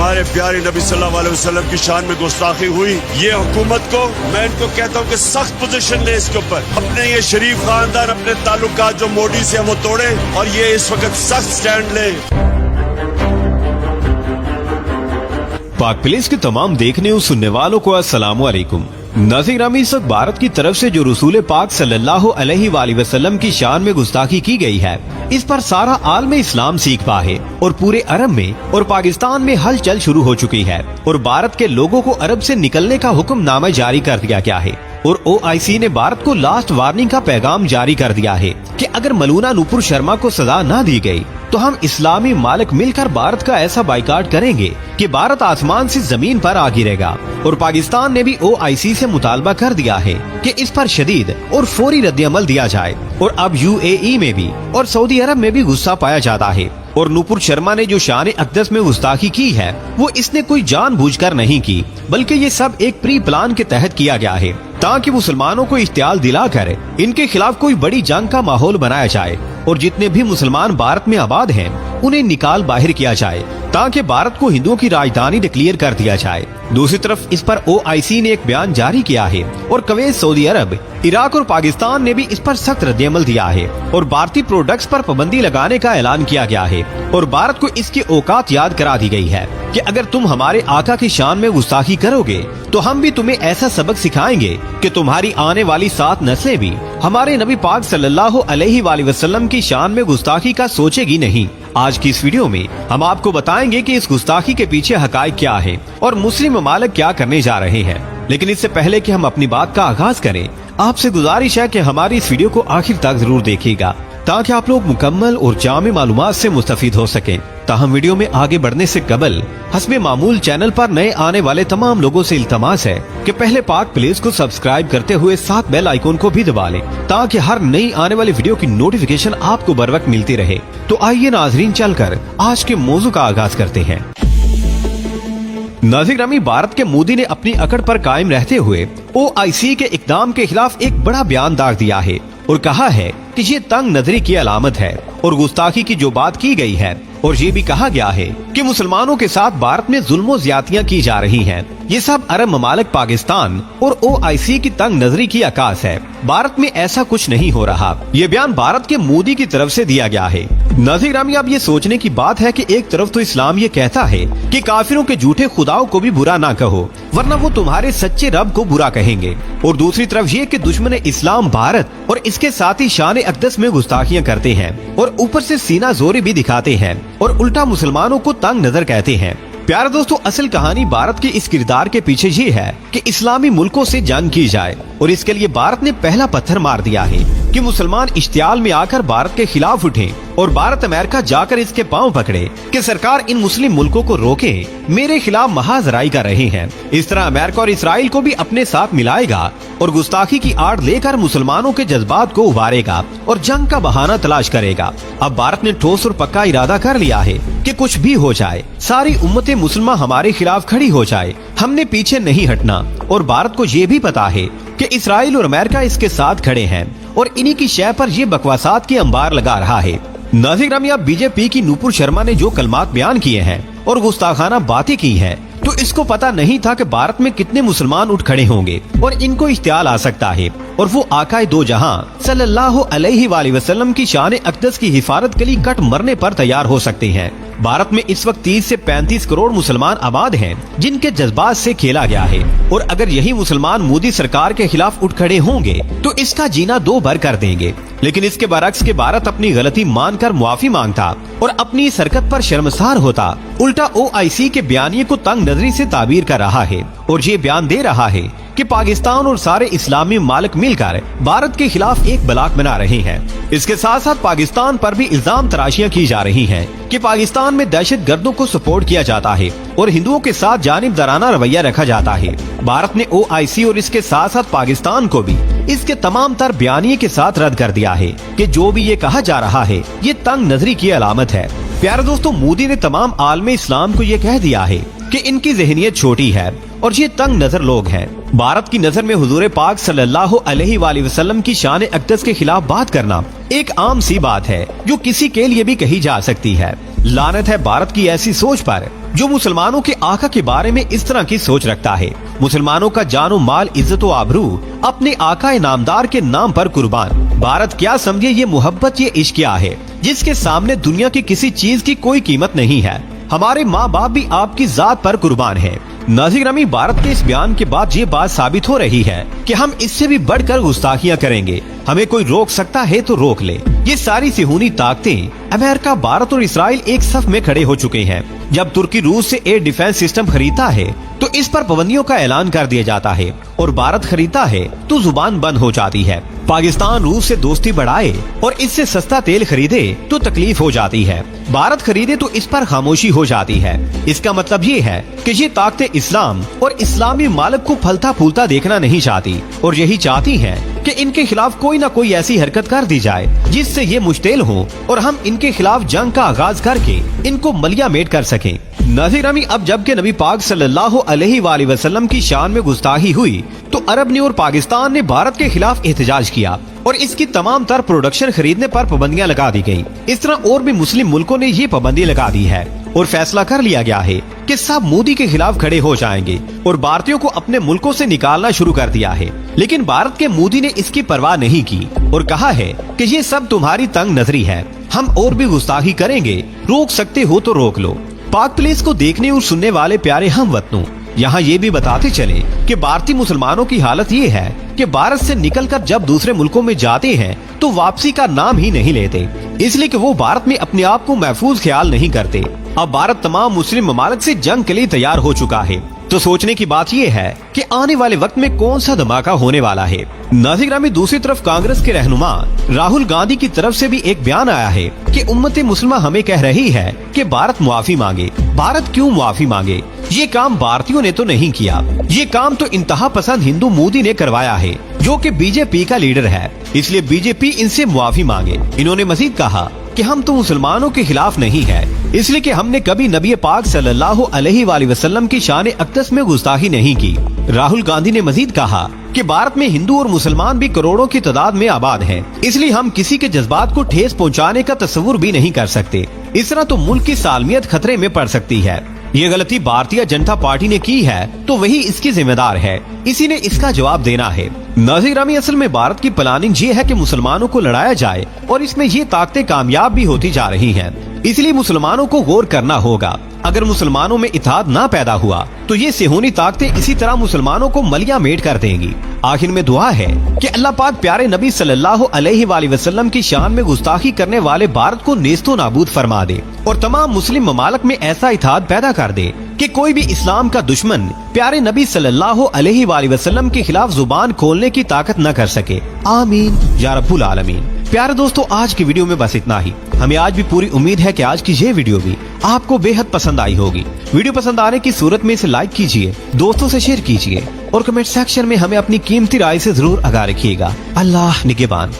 हमारे प्यारे नबी सल्लल्लाहु अलैहि वसल्लम की शान में गुस्ताखी हुई, ये हुकूमत को मैं इनको कहता हूँ कि सख्त पोजीशन ले इसके ऊपर। अपने ये शरीफ खानदान, अपने ताल्लुकात जो मोदी से वो तोड़े और ये इस वक्त सख्त स्टैंड ले। पाक प्लेस के तमाम देखने और सुनने वालों को अस्सलामु अलैकुम। नाज़रीन, इस वक्त भारत की तरफ से जो रसूल पाक सल्लल्लाहु अलैहि वसल्लम की शान में गुस्ताखी की गई है, इस पर सारा आलम इस्लाम सीख पा है और पूरे अरब में और पाकिस्तान में हलचल शुरू हो चुकी है और भारत के लोगों को अरब से निकलने का हुक्मनामा जारी कर दिया गया है और OIC ने भारत को लास्ट वार्निंग का पैगाम जारी कर दिया है कि अगर मलूना नूपुर शर्मा को सजा न दी गई तो हम इस्लामी मालिक मिलकर भारत का ऐसा बाइकाट करेंगे कि भारत आसमान से जमीन पर आ गिरेगा। और पाकिस्तान ने भी OIC से मुतालबा कर दिया है कि इस पर शदीद और फौरी रद्द-ए-अमल दिया जाए। और अब UAE में भी और सऊदी अरब में भी गुस्सा पाया जाता है और नूपुर शर्मा ने जो शान अक़दस में गुस्ताखी की है वो इसने कोई जानबूझकर नहीं की, बल्कि ये सब एक प्री प्लान के तहत किया गया है ताकि मुसलमानों को इख्तियाल दिलाकर इनके खिलाफ कोई बड़ी जंग का माहौल बनाया जाए और जितने भी मुसलमान भारत में आबाद हैं उन्हें निकाल बाहर किया जाए ताकि भारत को हिंदुओं की राजधानी डिक्लेयर कर दिया जाए। दूसरी तरफ इस पर OIC ने एक बयान जारी किया है और कुवैत, सऊदी अरब, इराक और पाकिस्तान ने भी इस पर सख्त रद्द-ए-अमल दिया है और भारतीय प्रोडक्ट्स पर पाबंदी लगाने का ऐलान किया गया है और भारत को इसकी औकात याद करा दी गई है कि अगर तुम हमारे आका की शान में गुस्ताखी करोगे तो हम भी तुम्हें ऐसा सबक सिखाएंगे कि तुम्हारी आने वाली 7 नस्लें भी हमारे नबी पाक सल्लल्लाहु अलैहि वसल्लम की शान में गुस्ताखी का सोचेगी नहीं। आज की इस वीडियो में हम आपको बताएंगे कि इस गुस्ताखी के पीछे हकायक क्या है और मुस्लिम ममालिक क्या करने जा रहे हैं। लेकिन इससे पहले कि हम अपनी बात का आगाज करें, आपसे गुजारिश है कि हमारी इस वीडियो को आखिर तक जरूर देखिएगा ताकि आप लोग मुकम्मल और जामी मालूमात से मुस्तफीद हो सकें। ताहम वीडियो में आगे बढ़ने से कबल हस्बे मामूल चैनल पर नए आने वाले तमाम लोगों से इल्तमास है कि पहले पाक प्लेस को सब्सक्राइब करते हुए साथ बेल आइकॉन को भी दबा लें ताकि हर नई आने वाली वीडियो की नोटिफिकेशन आपको बर वक्त मिलती रहे। तो आइए नाजरीन, चलकर आज के मौजू का आगाज करते हैं। नाज़रीन, भारत के मोदी ने अपनी अकड़ पर कायम रहते हुए OIC के इकदाम के खिलाफ एक बड़ा बयान दाग दिया है और कहा है कि ये तंग नजरी की अलामत है और गुस्ताखी की जो बात की गई है और ये भी कहा गया है कि मुसलमानों के साथ भारत में जुल्म ज्यादतियां की जा रही हैं। ये सब अरब ममालिक, पाकिस्तान और OIC की तंग नजरी की अक्कास है। भारत में ऐसा कुछ नहीं हो रहा। ये बयान भारत के मोदी की तरफ से दिया गया है। नाज़रीन, अब ये सोचने की बात है कि एक तरफ तो इस्लाम ये कहता है कि काफिरों के झूठे खुदाओं को भी बुरा ना कहो वरना वो तुम्हारे सच्चे रब को बुरा कहेंगे, और दूसरी तरफ ये कि दुश्मन इस्लाम भारत और इसके साथ ही शान अक़दस में गुस्ताखियां करते हैं और ऊपर से सीना जोरी भी दिखाते हैं और उल्टा मुसलमानों को तंग नजर कहते हैं। प्यारे दोस्तों, असल कहानी भारत के इस किरदार के पीछे ये है कि इस्लामी मुल्कों से जंग की जाए और इसके लिए भारत ने पहला पत्थर मार दिया है कि मुसलमान इश्तियाल में आकर भारत के खिलाफ उठे और भारत अमेरिका जाकर इसके पांव पकड़े कि सरकार इन मुस्लिम मुल्कों को रोके, मेरे खिलाफ महाजराई कर रहे हैं। इस तरह अमेरिका और इसराइल को भी अपने साथ मिलाएगा और गुस्ताखी की आड़ लेकर मुसलमानों के जज्बात को उबारेगा और जंग का बहाना तलाश करेगा। अब भारत ने ठोस और पक्का इरादा कर लिया है कि कुछ भी हो जाए, सारी उम्मतें मुसलमान हमारे खिलाफ खड़ी हो जाए, हमने पीछे नहीं हटना। और भारत को ये भी पता है कि इसराइल और अमेरिका इसके साथ खड़े हैं और इन्हीं की शय पर ये बकवासात की अंबार लगा रहा है। नाज़रीन, अब BJP की नूपुर शर्मा ने जो कलमात बयान किए हैं और गुस्ताखाना बातें की हैं, तो इसको पता नहीं था कि भारत में कितने मुसलमान उठ खड़े होंगे और इनको इख्तियाल आ सकता है और वो आकाए दो जहां सल्लल्लाहु अलैहि वसल्लम की शान अक़दस की हिफाजत के लिए कट मरने पर तैयार हो सकते हैं। भारत में इस वक्त 30 से 35 करोड़ मुसलमान आबाद हैं जिनके जज्बात से खेला गया है और अगर यही मुसलमान मोदी सरकार के खिलाफ उठ खड़े होंगे तो इसका जीना दो भर कर देंगे। लेकिन इसके बरक्स के भारत अपनी गलती मानकर मुआफी मांगता और अपनी इस हरकत पर शर्मसार होता। उल्टा OIC के बयानिए को तंग नजरी से ताबीर कर रहा है और ये बयान दे रहा है कि पाकिस्तान और सारे इस्लामी मालिक मिलकर भारत के खिलाफ एक ब्लॉक बना रहे हैं। इसके साथ साथ पाकिस्तान पर भी इल्जाम तराशियां की जा रही हैं कि पाकिस्तान में दहशत गर्दों को सपोर्ट किया जाता है और हिंदुओं के साथ जानिबदाराना रवैया रखा जाता है। भारत ने OIC और इसके साथ साथ पाकिस्तान को भी इसके तमाम तर बयानिए के साथ रद्द कर दिया है कि जो भी ये कहा जा रहा है ये तंग नजरी की अलामत है। प्यारे दोस्तों, मोदी ने तमाम आलमे इस्लाम को ये कह दिया है कि इनकी ज़हनियत छोटी है और ये तंग नजर लोग हैं। भारत की नजर में हुजूर पाक सल्लल्लाहु अलैहि वसल्लम की शान अक़दस के खिलाफ बात करना एक आम सी बात है जो किसी के लिए भी कही जा सकती है। लानत है भारत की ऐसी सोच पर जो मुसलमानों के आका के बारे में इस तरह की सोच रखता है। मुसलमानों का जानो माल इज्जत व आबरू अपने आका नामदार के नाम पर कुर्बान। भारत क्या समझे ये मोहब्बत, ये इश्क क्या है जिसके सामने दुनिया की किसी चीज की कोई कीमत नहीं है। हमारे माँ बाप भी आपकी जात पर कुर्बान है। नाज़रीन ग्रामी, भारत के इस बयान के बाद ये बात साबित हो रही है कि हम इससे भी बढ़कर गुस्ताखियां करेंगे। हमें कोई रोक सकता है तो रोक ले। ये सारी सिहूनी ताकतें अमेरिका, भारत और इसराइल एक सफ में खड़े हो चुके हैं। जब तुर्की रूस से एयर डिफेंस सिस्टम खरीदता है तो इस पर पाबंदियों का ऐलान कर दिया जाता है और भारत खरीदता है तो जुबान बंद हो जाती है। पाकिस्तान रूस से दोस्ती बढ़ाए और इससे सस्ता तेल खरीदे तो तकलीफ हो जाती है। भारत खरीदे तो इस पर खामोशी हो जाती है। इसका मतलब ये है कि ये ताकतें इस्लाम और इस्लामी मालिक को फलता फूलता देखना नहीं चाहती और यही चाहती हैं कि इनके खिलाफ कोई न कोई ऐसी हरकत कर दी जाए जिससे ये मुश्तिल हो और हम इनके खिलाफ जंग का आगाज करके इनको मलिया मेट कर सकें। नाज़रीन ग्रामी, अब जबकि नबी पाक सल्लल्लाहु अलैहि वसल्लम की शान में गुस्ताखी हुई तो अरब ने और पाकिस्तान ने भारत के खिलाफ एहतजाज किया और इसकी तमाम तर प्रोडक्शन खरीदने पर पाबंदियां लगा दी गयी। इस तरह और भी मुस्लिम मुल्कों ने ये पाबंदी लगा दी है और फैसला कर लिया गया है कि सब मोदी के खिलाफ खड़े हो जाएंगे और भारतीयों को अपने मुल्कों से निकालना शुरू कर दिया है। लेकिन भारत के मोदी ने इसकी परवाह नहीं की और कहा है कि ये सब तुम्हारी तंग नजरी है, हम और भी गुस्ताखी करेंगे, रोक सकते हो तो रोक लो। पाक प्लेस को देखने और सुनने वाले प्यारे हम वतनों, यहाँ ये भी बताते चले कि भारतीय मुसलमानों की हालत ये है कि भारत से निकलकर जब दूसरे मुल्कों में जाते हैं तो वापसी का नाम ही नहीं लेते, इसलिए कि वो भारत में अपने आप को महफूज ख्याल नहीं करते। अब भारत तमाम मुस्लिम ममालिक से जंग के लिए तैयार हो चुका है। तो सोचने की बात ये है कि आने वाले वक्त में कौन सा धमाका होने वाला है। नाज़रीन ग्रामी, दूसरी तरफ कांग्रेस के रहनुमा राहुल गांधी की तरफ से भी एक बयान आया है कि उम्मत मुस्लिमा हमें कह रही है कि भारत मुआफी मांगे। भारत क्यों मुआफी मांगे? ये काम भारतीयों ने तो नहीं किया, ये काम तो इंतहा पसंद हिंदू मोदी ने करवाया है जो कि बीजेपी का लीडर है, इसलिए बीजेपी इनसे मुआफी मांगे। इन्होंने मजीद कहा कि हम तो मुसलमानों के खिलाफ नहीं है, इसलिए कि हमने कभी नबी पाक सल्लल्लाहु अलैहि वसल्लम की शान अक़दस में गुस्ताखी नहीं की। राहुल गांधी ने मजीद कहा कि भारत में हिंदू और मुसलमान भी करोड़ों की तादाद में आबाद हैं, इसलिए हम किसी के जज्बात को ठेस पहुंचाने का तस्वुर भी नहीं कर सकते। इस तरह तो मुल्क की सालमियत खतरे में पड़ सकती है। ये गलती भारतीय जनता पार्टी ने की है तो वही इसकी जिम्मेदार है, इसी ने इसका जवाब देना है। नाज़रीन ग्रामी, असल में भारत की प्लानिंग ये है कि मुसलमानों को लड़ाया जाए और इसमें ये ताकतें कामयाब भी होती जा रही हैं। इसलिए मुसलमानों को गौर करना होगा। अगर मुसलमानों में इत्तेहाद ना पैदा हुआ तो ये सिहूनी ताकतें इसी तरह मुसलमानों को मलिया मेट कर देंगी। आखिर में दुआ है कि अल्लाह पाक प्यारे नबी सल्लल्लाहु अलैहि वसल्लम की शान में गुस्ताखी करने वाले भारत को नेस्तो नाबूद फरमा दे और तमाम मुस्लिम ममालिक में ऐसा इत्तेहाद पैदा कर दे कि कोई भी इस्लाम का दुश्मन प्यारे नबी सल्लल्लाहु अलैहि वसल्लम के खिलाफ जुबान खोलने की ताकत न कर सके। आमीन या रब्बुल आलमीन। प्यारे दोस्तों, आज की वीडियो में बस इतना ही। हमें आज भी पूरी उम्मीद है कि आज की ये वीडियो भी आपको बेहद पसंद आई होगी। वीडियो पसंद आने की सूरत में इसे लाइक कीजिए, दोस्तों से शेयर कीजिए और कमेंट सेक्शन में हमें अपनी कीमती राय से जरूर आगाह रखिएगा। अल्लाह निगहबान।